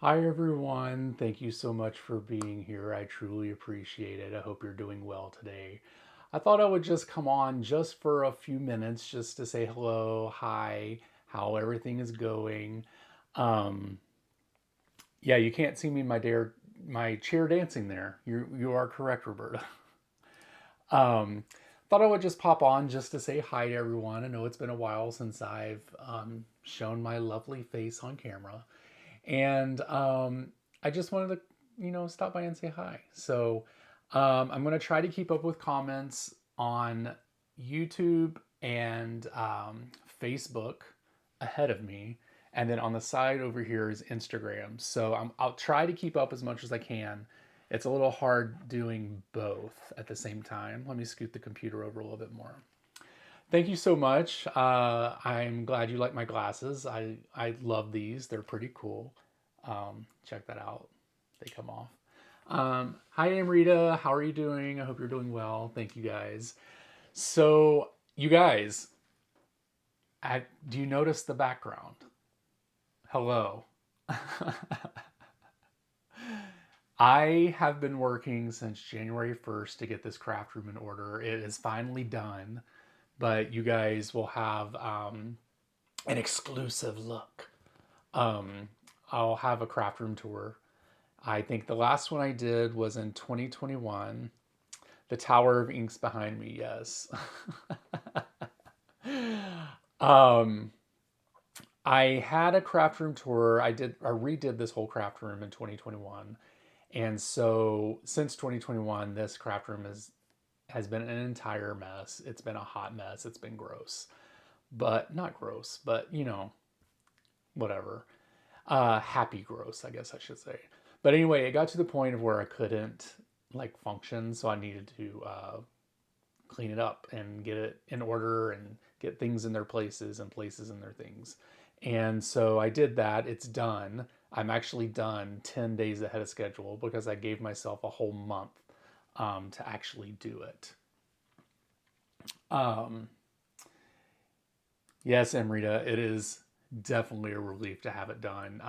Hi, everyone. Thank you so much for being here. I truly appreciate it. I hope you're doing well today. I thought I would just come on just for a few minutes just to say hello, hi, how everything is going. Um, yeah, you can't see me in my chair dancing there. You are correct, Roberta. Um, thought I would just pop on just to say hi to everyone. I know it's been a while since I've shown my lovely face on camera. And I just wanted to, stop by and say hi. So I'm going to try to keep up with comments on YouTube and Facebook ahead of me. And then on the side over here is Instagram. So I'll try to keep up as much as I can. It's a little hard doing both at the same time. Let me scoot the computer over a little bit more. Thank you so much. I'm glad you like my glasses. I love these. They're pretty cool. Check that out. They come off. Hi, Amrita. How are you doing? I hope you're doing well. Thank you guys. So, you guys, do you notice the background? Hello. I have been working since January 1st to get this craft room in order. It is finally done, but you guys will have an exclusive look. Um, I'll have a craft room tour. I think the last one I did was in 2021. The Tower of Ink's behind me, yes. um, I had a craft room tour. I redid this whole craft room in 2021. And so since 2021, this craft room has been an entire mess. It's been a hot mess. It's been gross. But not gross, but whatever. Happy gross, I guess I should say. But anyway, it got to the point of where I couldn't like function, so I needed to clean it up and get it in order and get things in their places and places in their things. And so I did that. It's done. I'm actually done 10 days ahead of schedule because I gave myself a whole month to actually do it. Um, yes, Amrita, it is definitely a relief to have it done.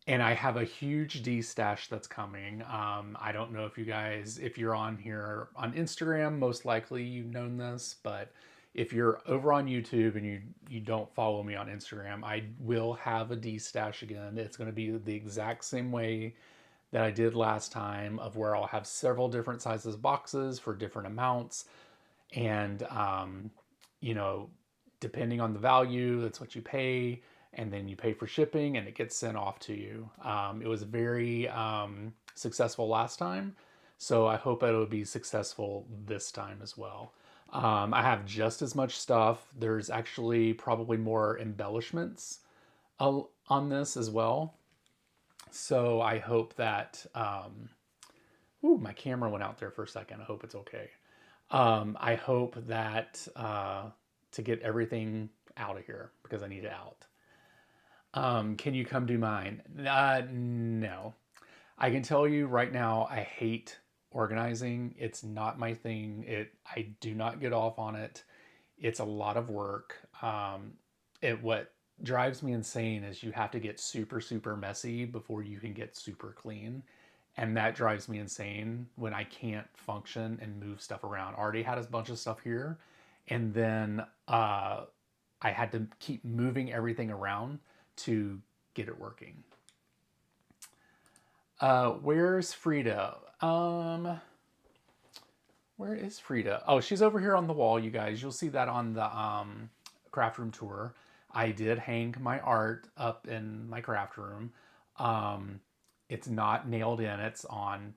And I have a huge D stash that's coming. I don't know if you guys, if you're on here on Instagram, most likely you've known this, but if you're over on YouTube and you don't follow me on Instagram, I will have a D stash again. It's going to be the exact same way that I did last time, of where I'll have several different sizes boxes for different amounts, and you know, depending on the value, that's what you pay, and then you pay for shipping, and it gets sent off to you. It was very successful last time, so I hope it'll be successful this time as well. I have just as much stuff. There's actually probably more embellishments on this as well. So I hope that. Ooh, my camera went out there for a second. I hope it's okay. I hope that to get everything out of here because I need it out. Can you come do mine? No. I can tell you right now, I hate organizing. It's not my thing. I do not get off on it. It's a lot of work. What drives me insane is you have to get super super messy before you can get super clean, and that drives me insane when I can't function and move stuff around. I already had a bunch of stuff here, and then I had to keep moving everything around to get it working. Where's Frida? Where is Frida? Oh, she's over here on the wall, you guys. You'll see that on the craft room tour. I did hang my art up in my craft room. Um, it's not nailed in. It's on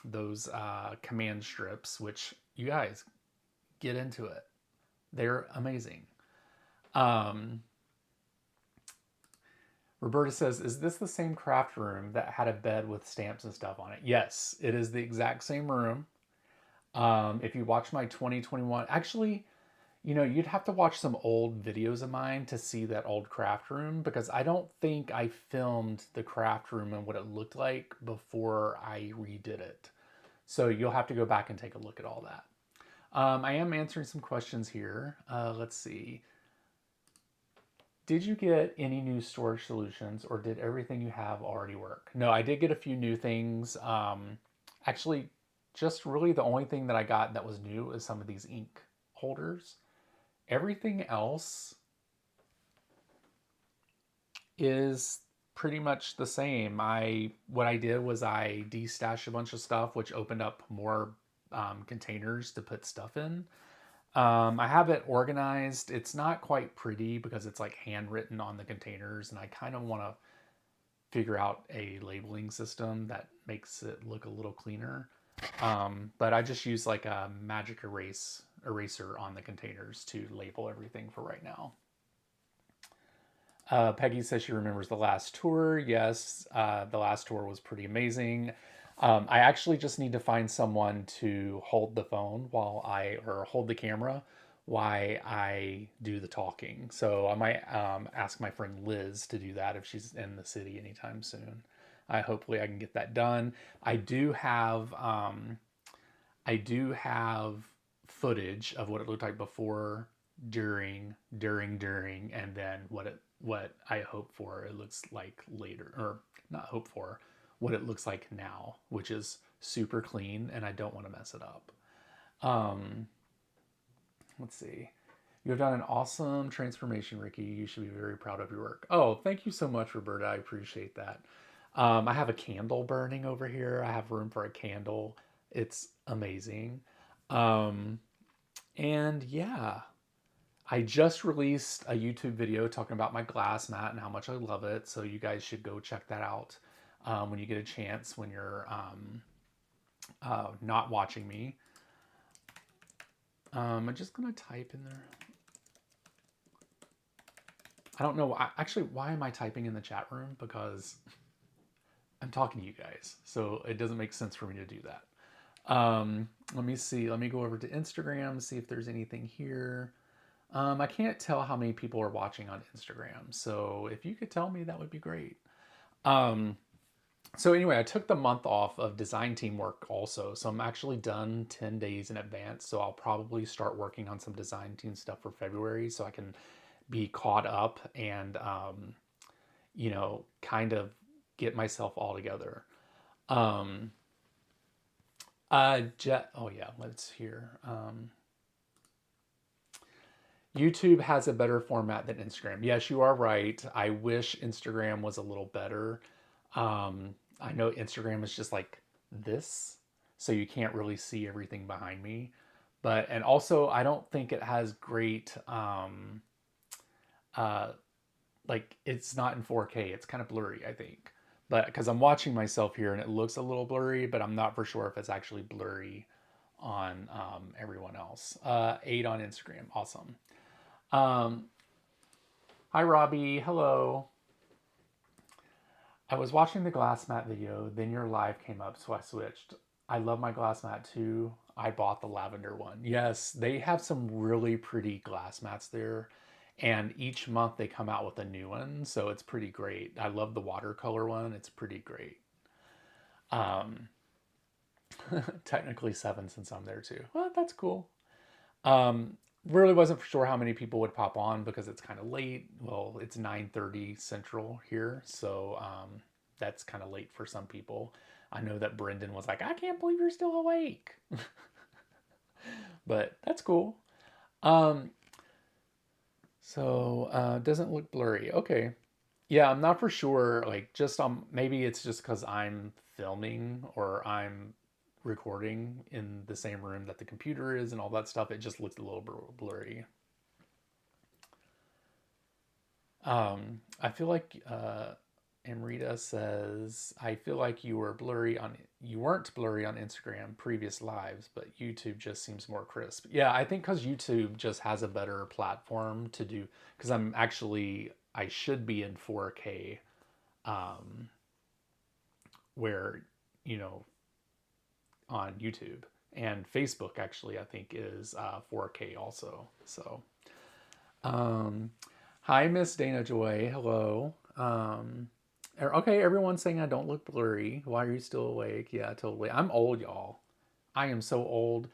those command strips, which you guys get into it. They're amazing. Um, Roberta says, "Is this the same craft room that had a bed with stamps and stuff on it?" Yes, it is the exact same room. If you watch my 2021, actually, you'd have to watch some old videos of mine to see that old craft room, because I don't think I filmed the craft room and what it looked like before I redid it. So you'll have to go back and take a look at all that. I am answering some questions here. Let's see. Did you get any new storage solutions or did everything you have already work? No, I did get a few new things. Actually, just really the only thing that I got that was new is some of these ink holders. Everything else is pretty much the same. What I did was I destashed a bunch of stuff, which opened up more containers to put stuff in. I have it organized. It's not quite pretty because it's like handwritten on the containers, and I kind of want to figure out a labeling system that makes it look a little cleaner. But I just use like a magic eraser on the containers to label everything for right now. Peggy says she remembers the last tour. Yes, the last tour was pretty amazing. I actually just need to find someone to hold the phone or hold the camera while I do the talking. So I might ask my friend Liz to do that if she's in the city anytime soon. Hopefully I can get that done. I do have footage of what it looked like before, during, and then what I hope for it looks like later, or not hope for, what it looks like now, which is super clean, and I don't want to mess it up. Um, let's see. You have done an awesome transformation, Ricky. You should be very proud of your work. Oh, thank you so much, Roberta. I appreciate that. I have a candle burning over here. I have room for a candle. It's amazing. Um, and yeah, I just released a YouTube video talking about my glass mat and how much I love it. So you guys should go check that out when you get a chance when you're not watching me. I'm just going to type in there. I don't know. Actually, why am I typing in the chat room? Because I'm talking to you guys. So it doesn't make sense for me to do that. Let me see. Let me go over to Instagram, see if there's anything here. I can't tell how many people are watching on Instagram. So if you could tell me, that would be great. So anyway, I took the month off of design team work also. So I'm actually done 10 days in advance. So I'll probably start working on some design team stuff for February so I can be caught up and, kind of get myself all together. Um, oh yeah, let's hear. YouTube has a better format than Instagram. Yes, you are right. I wish Instagram was a little better. I know Instagram is just like this, so you can't really see everything behind me. And also, I don't think it has great, uh, like it's not in 4K. It's kind of blurry, I think. But because I'm watching myself here and it looks a little blurry, but I'm not for sure if it's actually blurry on everyone else. 8 on Instagram. Awesome. Um, Hi, Robbie. Hello. I was watching the glass mat video, then your live came up, so I switched. I love my glass mat too. I bought the lavender one. Yes, they have some really pretty glass mats there, and each month they come out with a new one, so it's pretty great. I love the watercolor one. It's pretty great. Um, Technically 7 since I'm there too. Well, that's cool. Really wasn't for sure how many people would pop on because it's kind of late. Well, it's 9:30 Central here, so that's kind of late for some people. I know that Brendan was like, "I can't believe you're still awake," but that's cool. Um, doesn't look blurry. Okay, yeah, I'm not for sure. Like, just maybe it's just because I'm filming or I'm recording in the same room that the computer is and all that stuff. It just looks a little blurry. I feel like Amrita says, I feel like you weren't blurry on Instagram previous lives, but YouTube just seems more crisp. Yeah, I think because YouTube just has a better platform to do, because I should be in 4K, um, where, you know, on YouTube. And Facebook actually, I think, is 4K also. So, um, hi, Miss Dana Joy. Hello. Okay, everyone's saying I don't look blurry. Why are you still awake? Yeah, totally. I'm old, y'all. I am so old.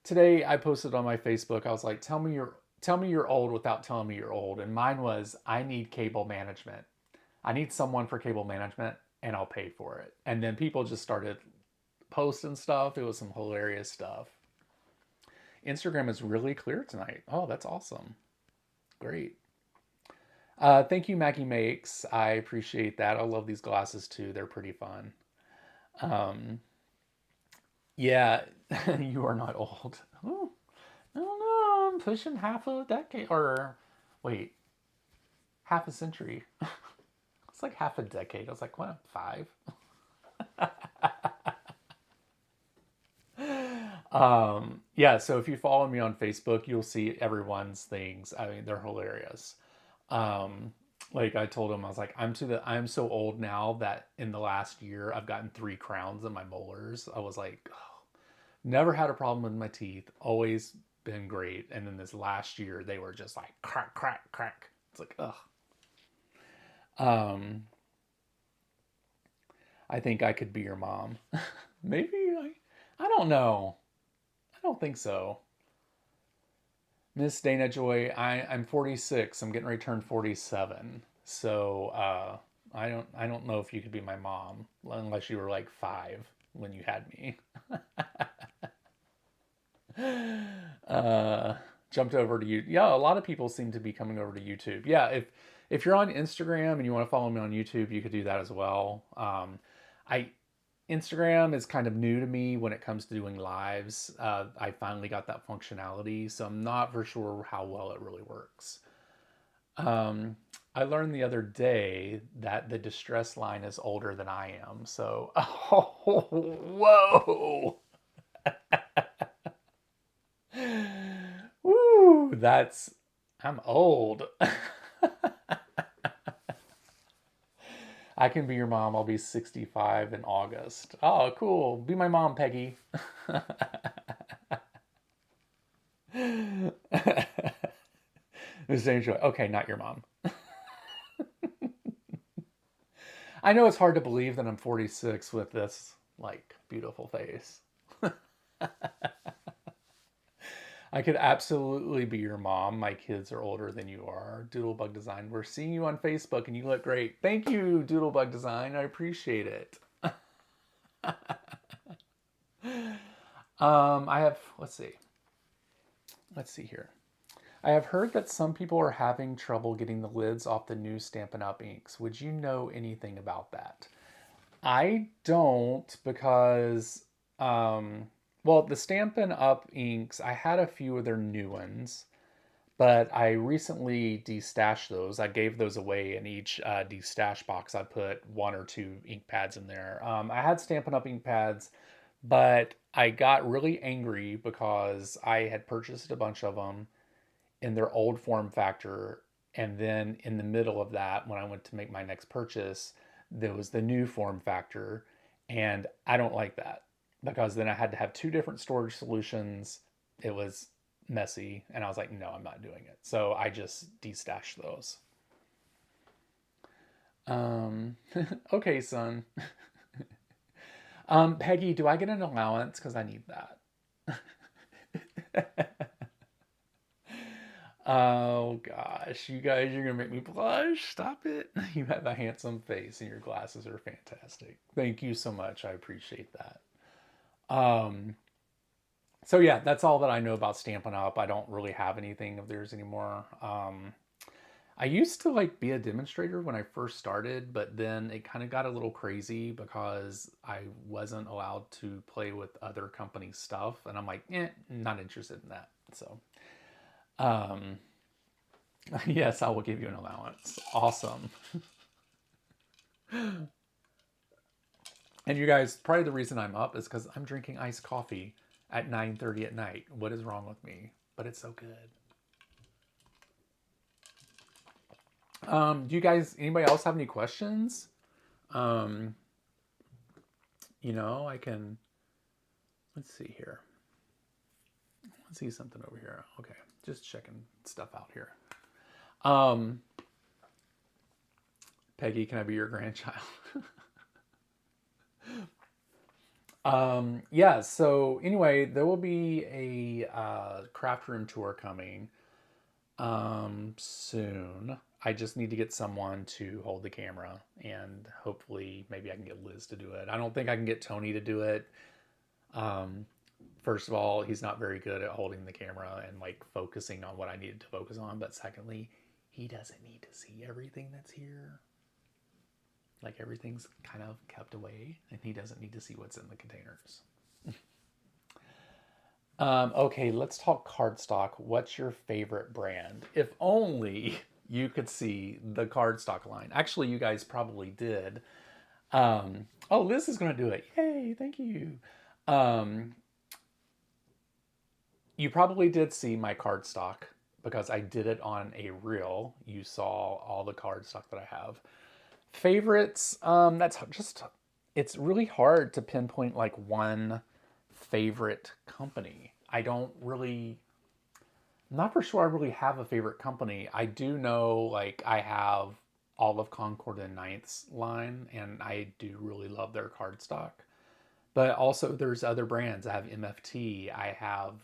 Today I posted on my Facebook. I was like, tell me you're old without telling me you're old. And mine was, I need cable management. I need someone for cable management and I'll pay for it. And then people just started posting stuff. It was some hilarious stuff. Instagram is really clear tonight. Oh, that's awesome. Great. Thank you, Maggie Makes. I appreciate that. I love these glasses too. They're pretty fun. Um, yeah, you are not old. Oh, I don't know. I'm pushing half a decade, or wait, half a century. It's like half a decade. I was like, what? 5? Yeah. So if you follow me on Facebook, you'll see everyone's things. I mean, they're hilarious. Um, like I told him, I was like, I'm so old now that in the last year I've gotten 3 crowns in my molars. I was like, oh, never had a problem with my teeth, always been great. And then this last year they were just like crack, crack, crack. It's like, ugh. Um, I think I could be your mom. Maybe I don't know. I don't think so. Miss Dana Joy, I'm 46. I'm getting ready to turn 47. So I don't know if you could be my mom unless you were like 5 when you had me. uh, Jumped over to you. Yeah, a lot of people seem to be coming over to YouTube. Yeah, if you're on Instagram and you want to follow me on YouTube, you could do that as well. I Instagram is kind of new to me when it comes to doing lives. I finally got that functionality, so I'm not for sure how well it really works. Um, I learned the other day that the distress line is older than I am. So, oh, whoa. Woo, I'm old. I can be your mom. I'll be 65 in August. Oh, cool. Be my mom, Peggy. Miss Angel. Okay, not your mom. I know it's hard to believe that I'm 46 with this like beautiful face. I could absolutely be your mom. My kids are older than you are. Doodlebug Design. We're seeing you on Facebook and you look great. Thank you, Doodlebug Design. I appreciate it. I have, let's see here. I have heard that some people are having trouble getting the lids off the new Stampin' Up! Inks. Would you know anything about that? I don't because, well, the Stampin' Up! Inks, I had a few of their new ones, but I recently destashed those. I gave those away in each destash box. I put 1 or 2 ink pads in there. I had Stampin' Up! Ink pads, but I got really angry because I had purchased a bunch of them in their old form factor. And then in the middle of that, when I went to make my next purchase, there was the new form factor. And I don't like that because then I had to have 2 different storage solutions. It was messy. And I was like, no, I'm not doing it. So I just destashed those. Okay, son. Peggy, do I get an allowance? Because I need that. Oh gosh, you guys, you're gonna make me blush. Stop it. You have a handsome face and your glasses are fantastic. Thank you so much. I appreciate that. Um, so yeah, that's all that I know about Stampin' Up. I don't really have anything of theirs anymore. I used to like be a demonstrator when I first started, but then it kind of got a little crazy because I wasn't allowed to play with other company stuff, and I'm like, not interested in that. So, um, yes, I will give you an allowance. Awesome. And you guys, probably the reason I'm up is because I'm drinking iced coffee at 9:30 at night. What is wrong with me? But it's so good. Do you guys, anybody else have any questions? Um, I can, let's see here. Let's see something over here. Okay, just checking stuff out here. Peggy, can I be your grandchild? Yeah, so anyway, there will be a craft room tour coming. Soon. I just need to get someone to hold the camera, and hopefully maybe I can get Liz to do it. I don't think I can get Tony to do it. Um, First of all, he's not very good at holding the camera and like focusing on what I needed to focus on. But secondly, he doesn't need to see everything that's here. Like everything's kind of kept away, and he doesn't need to see what's in the containers. Okay, let's talk cardstock. What's your favorite brand? If only you could see the cardstock line. Actually, you guys probably did. Oh, Liz is going to do it. Yay, thank you. Um, you probably did see my cardstock because I did it on a reel. You saw all the cardstock that I have. Favorites, that's just, it's really hard to pinpoint like one favorite company. I don't really, I'm not for sure I really have a favorite company. I do know like I have all of Concord and Ninth's line, and I do really love their cardstock. But also there's other brands. I have MFT, I have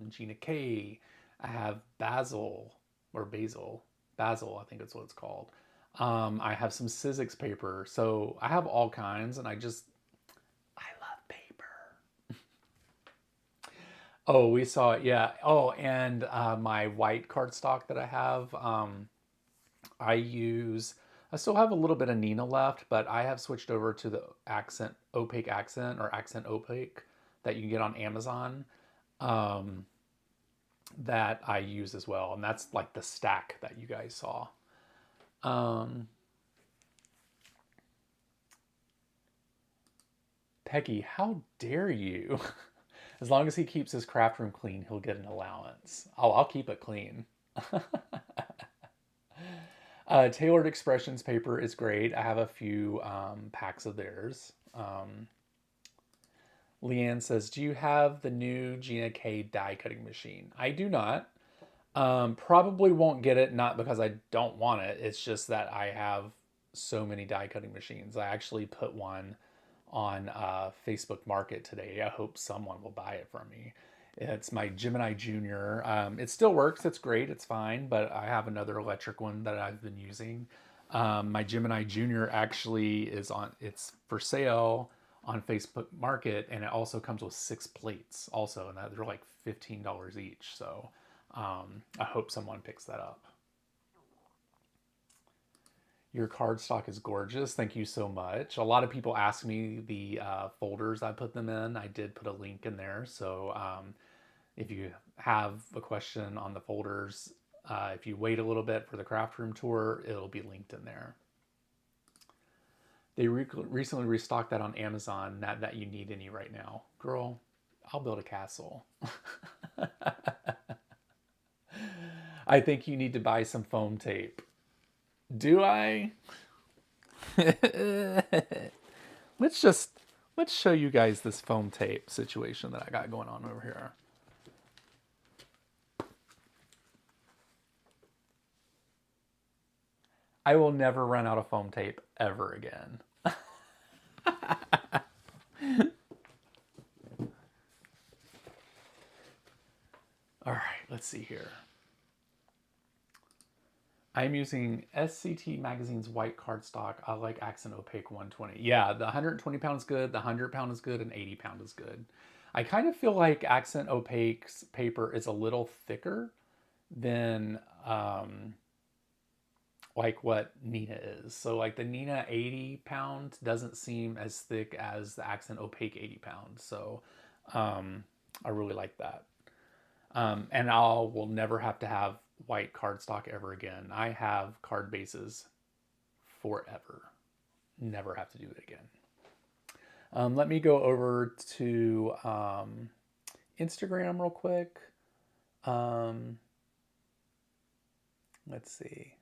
Gina K, I have Basil or Basil, Basil, I think it's what it's called. I have some Sizzix paper. So I have all kinds, and I love paper. Oh, we saw it. Yeah. Oh, and my white cardstock that I have, I use, I still have a little bit of Nina left, but I have switched over to the accent, opaque accent or accent opaque that you can get on Amazon, um, that I use as well. And that's like the stack that you guys saw. Um, Peggy, how dare you? As long as he keeps his craft room clean, he'll get an allowance. I'll keep it clean. Tailored Expressions paper is great. I have a few packs of theirs. Leanne says, do you have the new Gina K die cutting machine? I do not. Probably won't get it, not because I don't want it. It's just that I have so many die cutting machines. I actually put one on Facebook Market today. I hope someone will buy it from me. It's my Gemini Junior. It still works. It's great. It's fine. But I have another electric one that I've been using. My Gemini Junior actually is on. It's for sale on Facebook Market, and it also comes with 6 plates. Also, and they're like $15 each. So I hope someone picks that up. Your cardstock is gorgeous. Thank you so much. A lot of people ask me the folders I put them in. I did put a link in there. So if you have a question on the folders, if you wait a little bit for the craft room tour, it'll be linked in there. They recently restocked that on Amazon. Not that you need any right now. Girl, I'll build a castle. I think you need to buy some foam tape. Do I? let's show you guys this foam tape situation that I got going on over here. I will never run out of foam tape ever again. All right, let's see here. I'm using SCT Magazine's white cardstock. I like Accent Opaque 120. Yeah, the 120 pound is good, the 100 pound is good, and 80 pound is good. I kind of feel like Accent Opaque's paper is a little thicker than like what Nina is. So like the Nina 80 pound doesn't seem as thick as the Accent Opaque 80 pound. So I really like that. And I will never have to have white cardstock ever again. I have card bases forever. Never have to do it again. Let me go over to Instagram real quick. Let's see.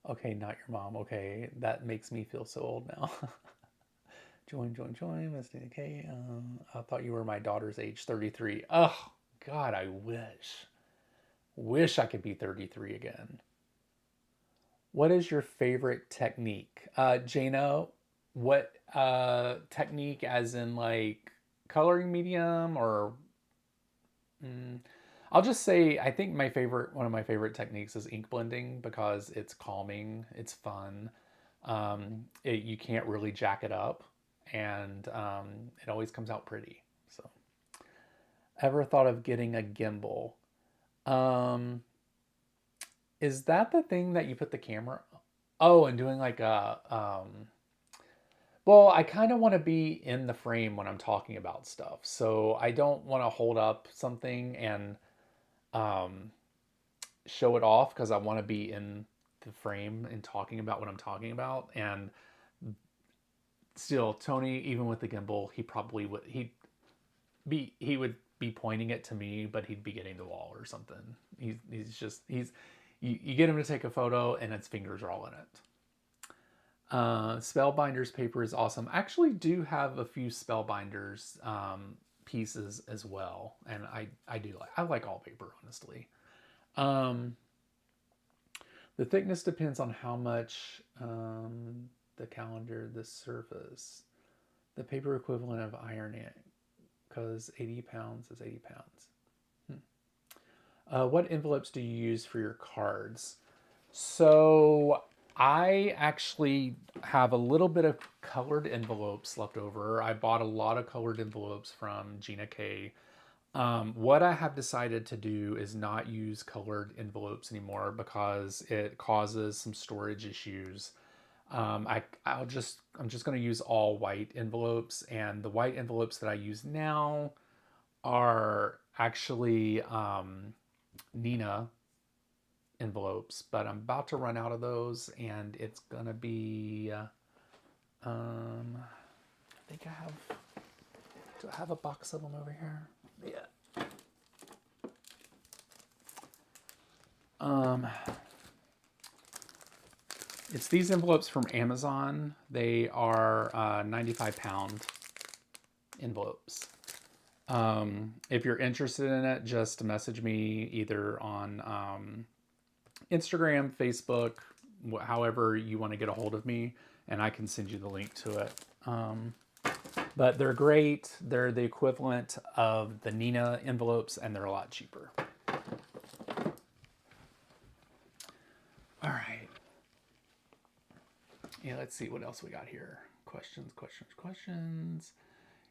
Okay, not your mom. Okay, that makes me feel so old now. Join, Miss Dana K. I thought you were my daughter's age, 33. Oh, God, I wish. Wish I could be 33 again. What is your favorite technique? Jano, what technique as in like coloring medium or Mm, I'll just say I think one of my favorite techniques is ink blending because it's calming, it's fun. You can't really jack it up, and it always comes out pretty. So, ever thought of getting a gimbal? Um, is that the thing that you put the camera? Oh, and doing like a well, I kind of want to be in the frame when I'm talking about stuff. So I don't want to hold up something and um, show it off because I want to be in the frame and talking about what I'm talking about. And still, Tony, even with the gimbal, he probably would he would be pointing it to me, but he'd be getting the wall or something. He's you get him to take a photo and its fingers are all in it. Spellbinders paper is awesome. I actually do have a few Spellbinders pieces as well, and I like all paper honestly. Um, the thickness depends on how much the calendar, the surface, the paper equivalent of iron ink, because 80 pounds is 80 pounds. What envelopes do you use for your cards? So I actually have a little bit of colored envelopes left over. I bought a lot of colored envelopes from Gina K. What I have decided to do is not use colored envelopes anymore because it causes some storage issues. I'm just going to use all white envelopes, and the white envelopes that I use now are actually Nina envelopes, but I'm about to run out of those, and it's gonna be. I think I have. Do I have a box of them over here? Yeah. Um, it's these envelopes from Amazon. They are 95-pound envelopes. If you're interested in it, just message me either on Instagram, Facebook, however you want to get a hold of me, and I can send you the link to it. But they're great. They're the equivalent of the Nina envelopes, and they're a lot cheaper. All right. Yeah, let's see what else we got here. Questions.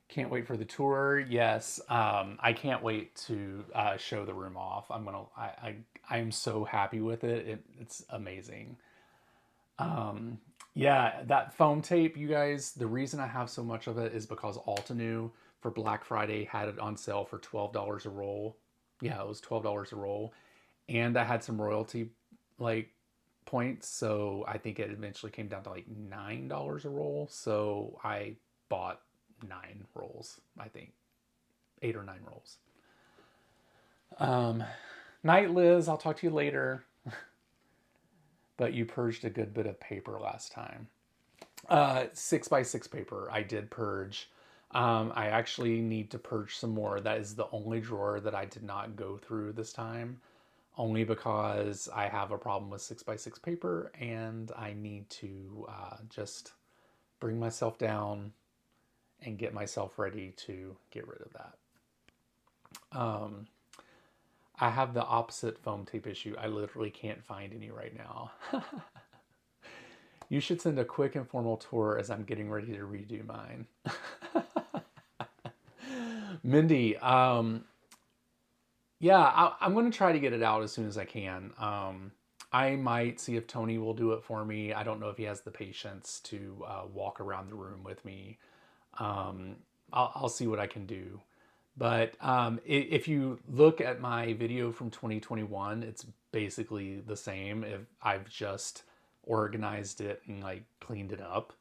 Can't wait for the tour. Yes, I can't wait to show the room off. I'm so happy with it. It's amazing. Yeah, that foam tape, you guys. The reason I have so much of it is because Altenew for Black Friday had it on sale for $12 a roll. Yeah, it was $12 a roll, and I had some royalty like points, so I think it eventually came down to like $9 a roll. So I bought 9 rolls, I think 8 or 9 rolls. Night, Liz. I'll talk to you later. But you purged a good bit of paper last time. 6x6 paper. I did purge. I actually need to purge some more. That is the only drawer that I did not go through this time, only because I have a problem with 6x6 paper and I need to just bring myself down and get myself ready to get rid of that. I have the opposite foam tape issue. I literally can't find any right now. You should send a quick informal tour as I'm getting ready to redo mine. Mindy, yeah, I'm going to try to get it out as soon as I can. I might see if Tony will do it for me. I don't know if he has the patience to walk around the room with me. I'll see what I can do. But if you look at my video from 2021, it's basically the same. If I've just organized it and like cleaned it up.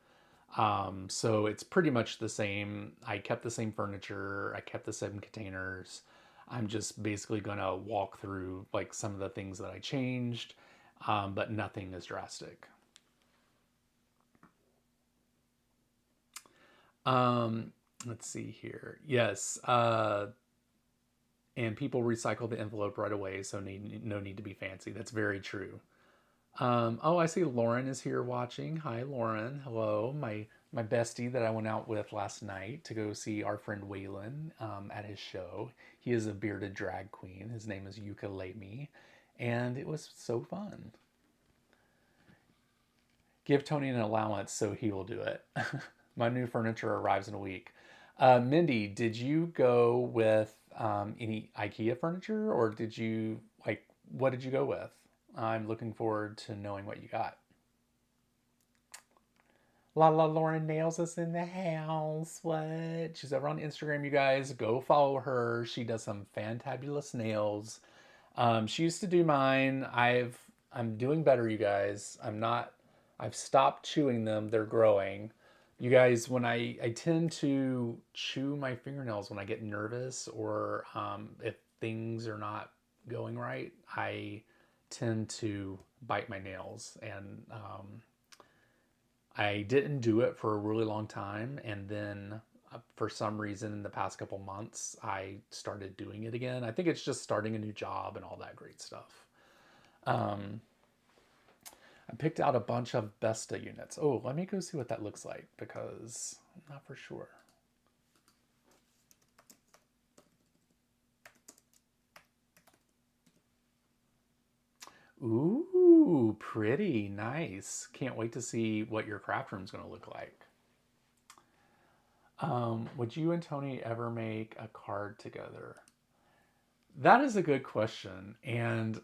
So it's pretty much the same. I kept the same furniture. I kept the same containers. I'm just basically gonna walk through like some of the things that I changed, but nothing is drastic. Let's see here. Yes, and people recycle the envelope right away, so no need to be fancy. That's very true. Oh, I see Lauren is here watching. Hi, Lauren. Hello. My bestie that I went out with last night to go see our friend Waylon at his show. He is a bearded drag queen. His name is Ukulele, and it was so fun. Give Tony an allowance so he will do it. My new furniture arrives in a week. Mindy, did you go with any IKEA furniture, or did you like what did you go with? I'm looking forward to knowing what you got. La Lauren Nails us in the house. What? She's over on Instagram, you guys. Go follow her. She does some fantabulous nails. She used to do mine. I'm doing better, you guys. I'm not. I've stopped chewing them. They're growing. You guys, when I tend to chew my fingernails when I get nervous or if things are not going right, I tend to bite my nails. And I didn't do it for a really long time, and then for some reason in the past couple months I started doing it again. I think it's just starting a new job and all that great stuff. Um, I picked out a bunch of Besta units. Oh, let me go see what that looks like because I'm not for sure. Ooh, pretty nice. Can't wait to see what your craft room's going to look like. Would you and Tony ever make a card together? That is a good question. And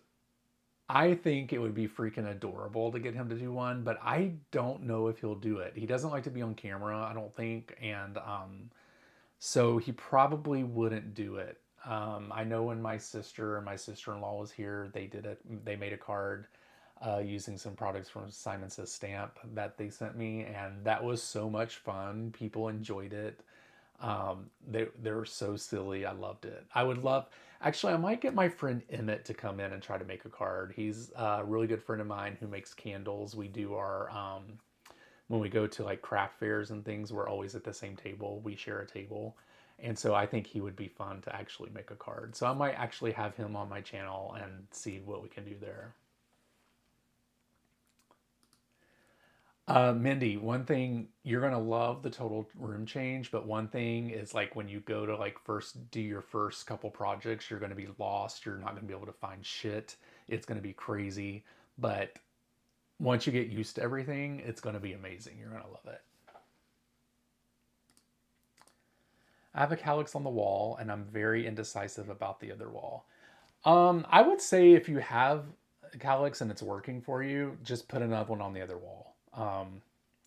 I think it would be freaking adorable to get him to do one, but I don't know if he'll do it. He doesn't like to be on camera, I don't think, and so he probably wouldn't do it. I know when my sister and my sister-in-law was here, they did it. They made a card using some products from Simon Says Stamp that they sent me, and that was so much fun. People enjoyed it. They were so silly. I loved it. I would love. Actually, I might get my friend Emmett to come in and try to make a card. He's a really good friend of mine who makes candles. We do our when we go to like craft fairs and things. We're always at the same table. We share a table, and so I think he would be fun to actually make a card. So I might actually have him on my channel and see what we can do there. Mindy, one thing you're gonna love the total room change, but one thing is like when you go to like first do your first couple projects, you're gonna be lost. You're not gonna be able to find shit. It's gonna be crazy. But once you get used to everything, it's gonna be amazing. You're gonna love it. I have a calyx on the wall, and I'm very indecisive about the other wall. I would say if you have a calyx and it's working for you, just put another one on the other wall.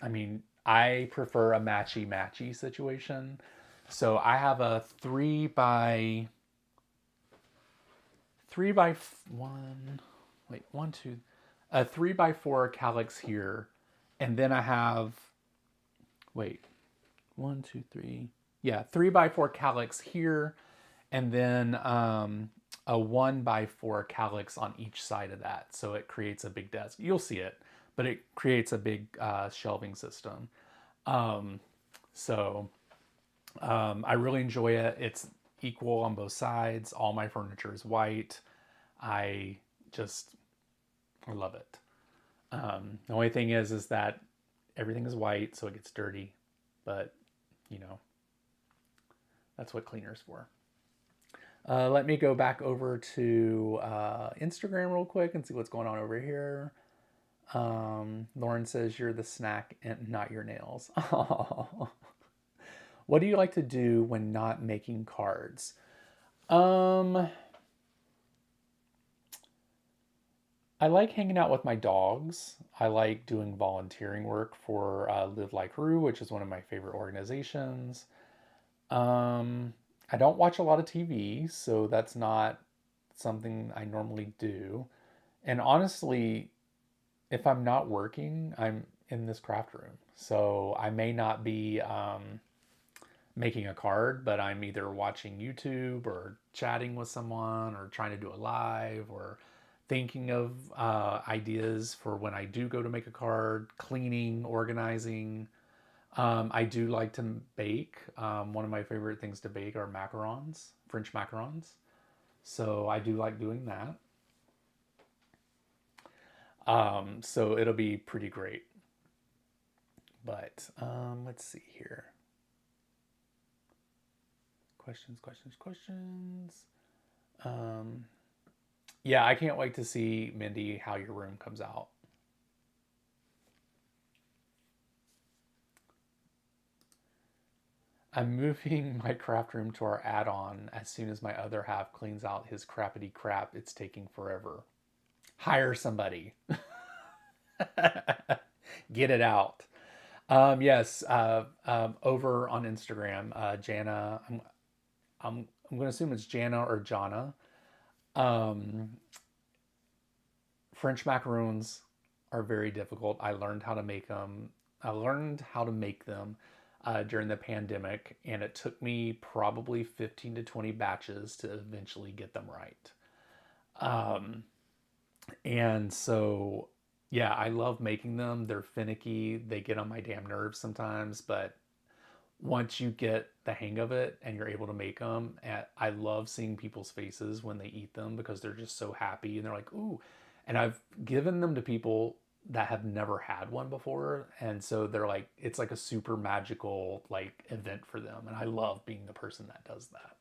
I mean, I prefer a matchy matchy situation. So I have a three by one, wait, one, two, a 3x4 calyx here. And then I have, wait, one, two, three. Yeah, 3x4 calyx here. And then a 1x4 calyx on each side of that. So it creates a big desk. You'll see it, but it creates a big shelving system. Um, so I really enjoy it. It's equal on both sides. All my furniture is white. I just I love it. The only thing is that everything is white, so it gets dirty. But you know that's what cleaner's for. Let me go back over to Instagram real quick and see what's going on over here. Lauren says you're the snack and not your nails. What do you like to do when not making cards? Um, I like hanging out with my dogs. I like doing volunteering work for Live Like Rue, which is one of my favorite organizations. Um, I don't watch a lot of TV, so that's not something I normally do. And honestly, if I'm not working, I'm in this craft room. So I may not be making a card, but I'm either watching YouTube or chatting with someone or trying to do a live or thinking of ideas for when I do go to make a card, cleaning, organizing. I do like to bake. One of my favorite things to bake are macarons, French macarons. So I do like doing that. So it'll be pretty great. But let's see here. Questions. Um, yeah, I can't wait to see, Mindy, how your room comes out. I'm moving my craft room to our add-on as soon as my other half cleans out his crappity crap. It's taking forever. Hire somebody. Get it out. Yes, over on Instagram, Jana. I'm going to assume it's Jana or Jana. Um, French macaroons are very difficult. I learned how to make them. I learned how to make them during the pandemic, and it took me probably 15 to 20 batches to eventually get them right. Um, and so, yeah, I love making them. They're finicky. They get on my damn nerves sometimes, but once you get the hang of it and you're able to make them, and I love seeing people's faces when they eat them because they're just so happy and they're like, ooh. And I've given them to people that have never had one before. And so they're like, it's like a super magical like event for them. And I love being the person that does that.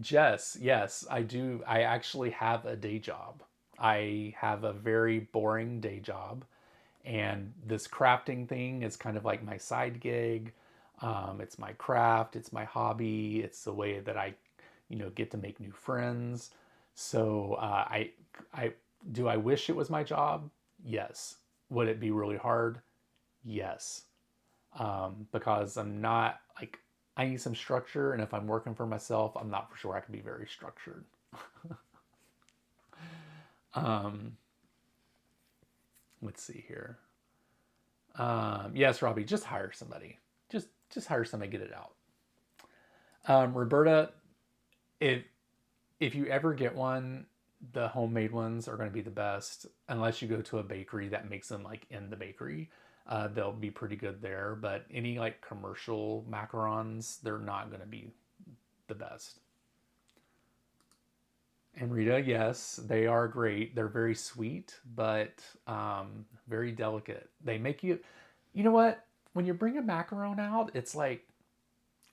Jess, yes, I do. I actually have a day job. I have a very boring day job, and this crafting thing is kind of like my side gig. It's my craft, it's my hobby, it's the way that I, get to make new friends. So I do I wish it was my job? Yes. Would it be really hard? Yes. Because I'm not like I need some structure, and if I'm working for myself, I'm not for sure I can be very structured. Um, let's see here. Yes, Robbie, just hire somebody. Just hire somebody, get it out. Roberta, if if you ever get one, the homemade ones are going to be the best. Unless you go to a bakery that makes them like in the bakery, they'll be pretty good there. But any like commercial macarons, they're not going to be the best. And Rita, yes, they are great. They're very sweet, but very delicate. They make you, you know what? When you bring a macaron out, it's like,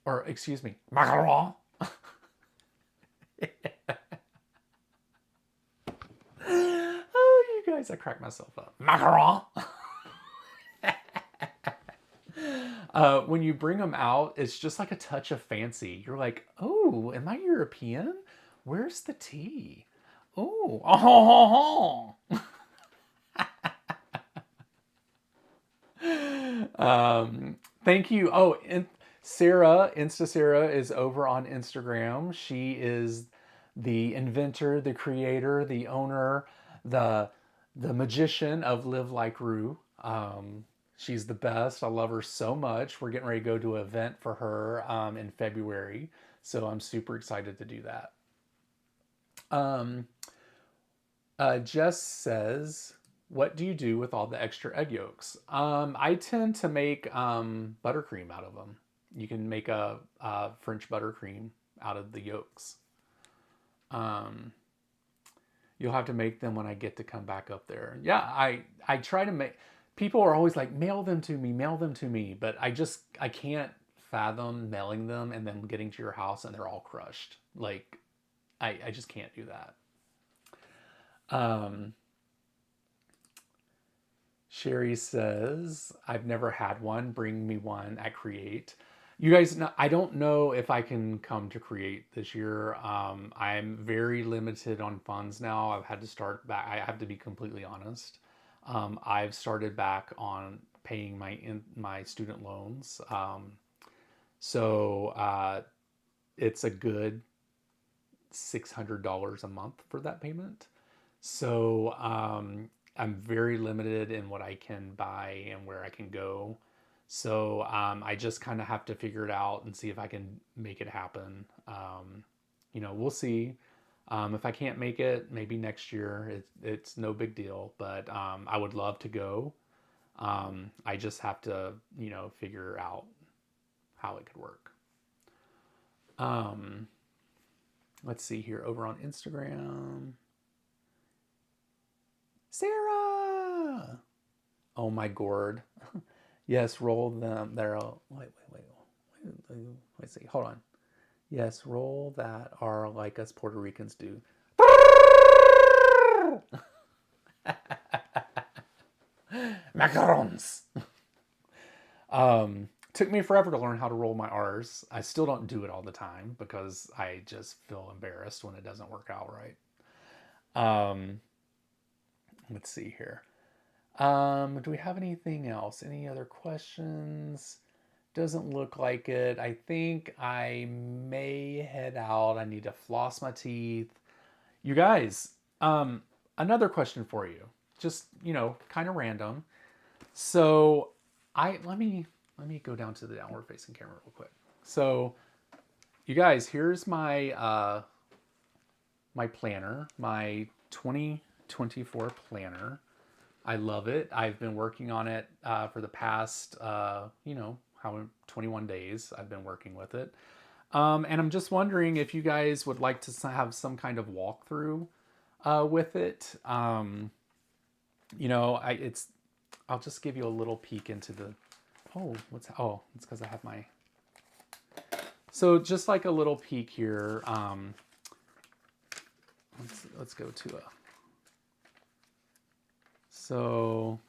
or excuse me, macaron. Oh, you guys, I cracked myself up. Macaron. When you bring them out, it's just like a touch of fancy. You're like, oh, am I European? Where's the tea? Oh, oh, oh, oh. Thank you. Oh, and Sarah, Insta Sarah, is over on Instagram. She is the inventor, the creator, the owner, the the magician of Live Like Rue. She's the best. I love her so much. We're getting ready to go to an event for her in February, so I'm super excited to do that. Um, Jess says, "What do you do with all the extra egg yolks?" I tend to make buttercream out of them. You can make a French buttercream out of the yolks. Um, you'll have to make them when I get to come back up there. Yeah, I try to make. People are always like, mail them to me, but I can't fathom mailing them and then getting to your house and they're all crushed. Like, I just can't do that. Um, Sherry says, I've never had one. Bring me one at Create. You guys, I don't know if I can come to Create this year. I'm very limited on funds now. I've had to start back. I have to be completely honest. I've started back on paying my student loans. So it's a good $600 a month for that payment. So I'm very limited in what I can buy and where I can go. So I just kind of have to figure it out and see if I can make it happen. We'll see. If I can't make it, maybe next year. It's no big deal, but I would love to go. I just have to, figure out how it could work. Um, let's see here over on Instagram. Sarah. Oh my gourd. Yes, roll them. There. Wait. See. Hold on. Yes, roll that are like us Puerto Ricans do. Macarons. Took me forever to learn how to roll my R's. I still don't do it all the time because I just feel embarrassed when it doesn't work out right. Let's see here. Do we have anything else? Any other questions? Doesn't look like it. I think I may head out. I need to floss my teeth. You guys, another question for you. Just, kind of random. So let me go down to the downward facing camera real quick. So you guys, here's my my planner, my 2024 planner. I love it. I've been working on it for the past, 21 days I've been working with it. And I'm just wondering if you guys would like to have some kind of walkthrough with it. I'll just give you a little peek into the, it's because I have my, so just like a little peek here. Let's go to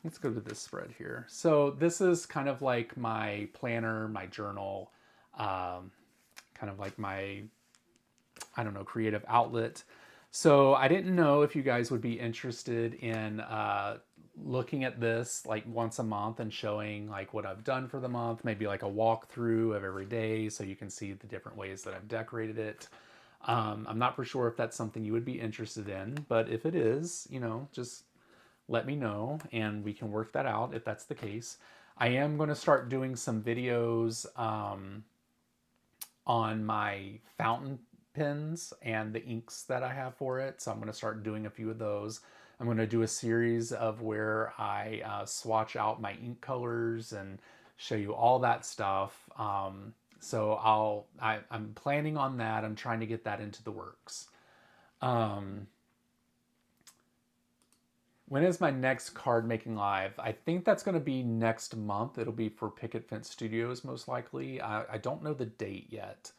let's go to this spread here. So this is kind of like my planner, my journal, kind of like my, I don't know, creative outlet. So I didn't know if you guys would be interested in looking at this like once a month and showing like what I've done for the month, maybe like a walkthrough of every day so you can see the different ways that I've decorated it. I'm not for sure if that's something you would be interested in, but if it is, just let me know and we can work that out if that's the case. I am going to start doing some videos on my fountain pens and the inks that I have for it. So I'm going to start doing a few of those. I'm going to do a series of where I swatch out my ink colors and show you all that stuff. So I'm planning on that. I'm trying to get that into the works. When is my next card making live? I think that's going to be next month. It'll be for Picket Fence Studios, most likely. I don't know the date yet.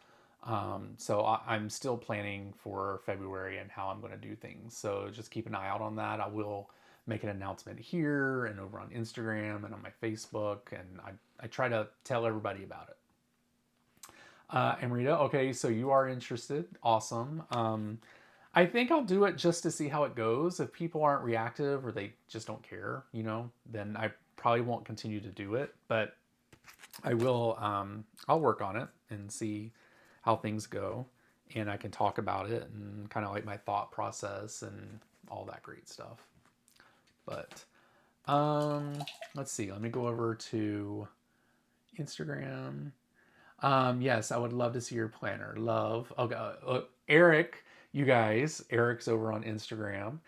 So I'm still planning for February and how I'm going to do things. So just keep an eye out on that. I will make an announcement here and over on Instagram and on my Facebook. And I try to tell everybody about it. Amrita, okay, so you are interested. Awesome. I think I'll do it just to see how it goes. If people aren't reactive or they just don't care, then I probably won't continue to do it. But I will, I'll work on it and see how things go. And I can talk about it and kind of like my thought process and all that great stuff. But let's see. Let me go over to Instagram. Yes, I would love to see your planner. Love. Okay, Eric. You guys, Eric's over on Instagram.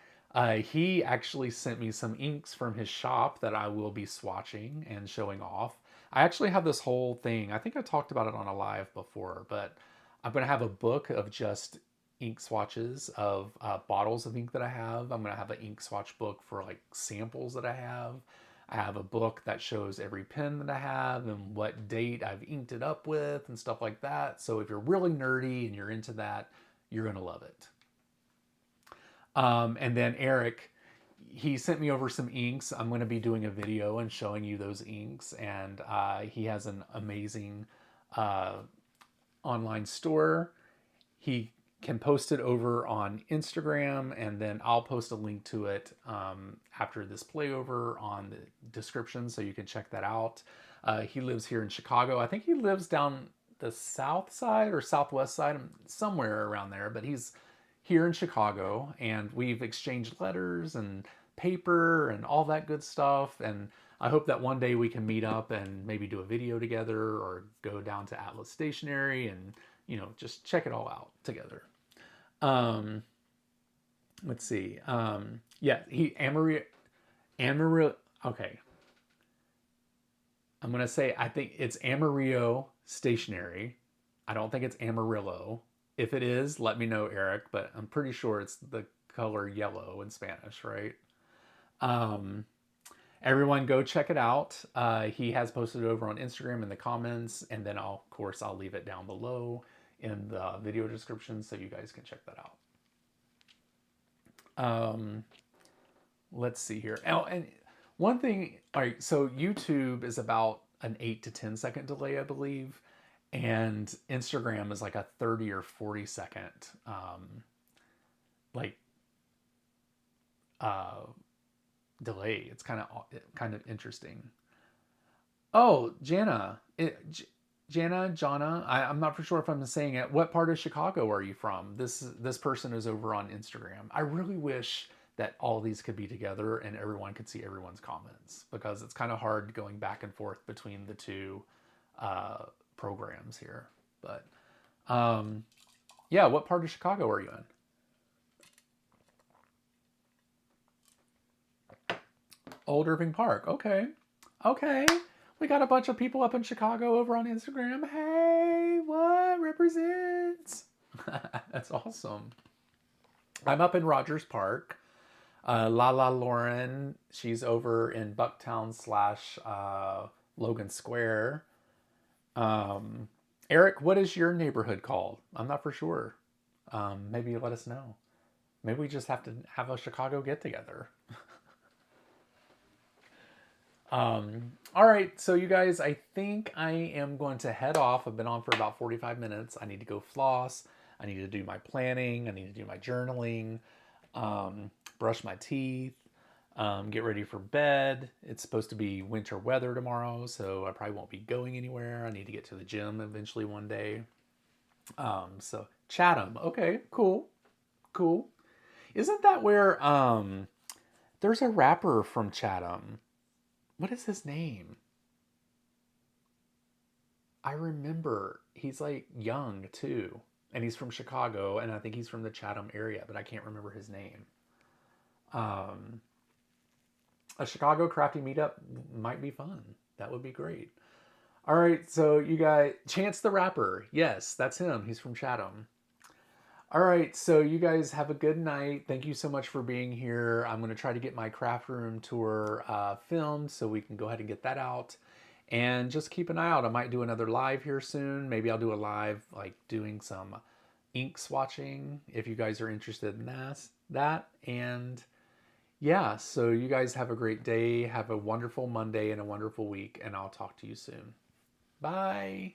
He actually sent me some inks from his shop that I will be swatching and showing off. I actually have this whole thing. I think I talked about it on a live before, but I'm going to have a book of just ink swatches of bottles of ink that I have. I'm going to have an ink swatch book for like samples that I have. I have a book that shows every pen that I have and what date I've inked it up with and stuff like that. So if you're really nerdy and you're into that, you're going to love it. And then Eric, he sent me over some inks. I'm going to be doing a video and showing you those inks. And he has an amazing online store. He can post it over on Instagram, and then I'll post a link to it after this playover on the description so you can check that out. He lives here in Chicago. I think he lives down the south side or southwest side, somewhere around there, but he's here in Chicago, and we've exchanged letters and paper and all that good stuff. And I hope that one day we can meet up and maybe do a video together or go down to Atlas Stationery and, just check it all out together. Let's see. Yeah, Amarillo, okay. I'm going to say, I think it's Amarillo Stationery. I don't think it's Amarillo. If it is, let me know, Eric, but I'm pretty sure it's the color yellow in Spanish, right? Um, Everyone go check it out. He has posted it over on Instagram in the comments, and then of course, I'll leave it down below in the video description so you guys can check that out. Let's see here. Oh, and one thing, all right, so YouTube is about an 8 to 10 second delay, I believe, and Instagram is like a 30 or 40 second, like, uh, delay. It's kind of interesting. Oh, Jana, I'm not for sure if I'm saying it. What part of Chicago are you from? This person is over on Instagram. I really wish that all these could be together and everyone could see everyone's comments because it's kind of hard going back and forth between the two uh, programs here. But um, yeah, what part of Chicago are you in? Old Irving Park. Okay. Okay. We got a bunch of people up in Chicago over on Instagram. Hey, what represents? That's awesome. I'm up in Rogers Park. Lala Lauren, she's over in Bucktown slash Logan Square. Um, Eric, what is your neighborhood called? I'm not for sure. Maybe you let us know. Maybe we just have to have a Chicago get together. All right, so you guys, I think I am going to head off. I've been on for about 45 minutes. I need to go floss. I need to do my planning. I need to do my journaling, brush my teeth, get ready for bed. It's supposed to be winter weather tomorrow, so I probably won't be going anywhere. I need to get to the gym eventually one day. So Chatham. Okay, cool, cool. Isn't that where there's a rapper from Chatham? What is his name? I remember he's like young too, and he's from Chicago, and I think he's from the Chatham area, but I can't remember his name. Um, a Chicago crafty meetup might be fun. That would be great. All right, so you guys, Chance the Rapper, yes, that's him. He's from Chatham. All right, so you guys have a good night. Thank you so much for being here. I'm going to try to get my craft room tour filmed so we can go ahead and get that out. And just keep an eye out. I might do another live here soon. Maybe I'll do a live like doing some ink swatching if you guys are interested in that. And yeah, so you guys have a great day. Have a wonderful Monday and a wonderful week, and I'll talk to you soon. Bye.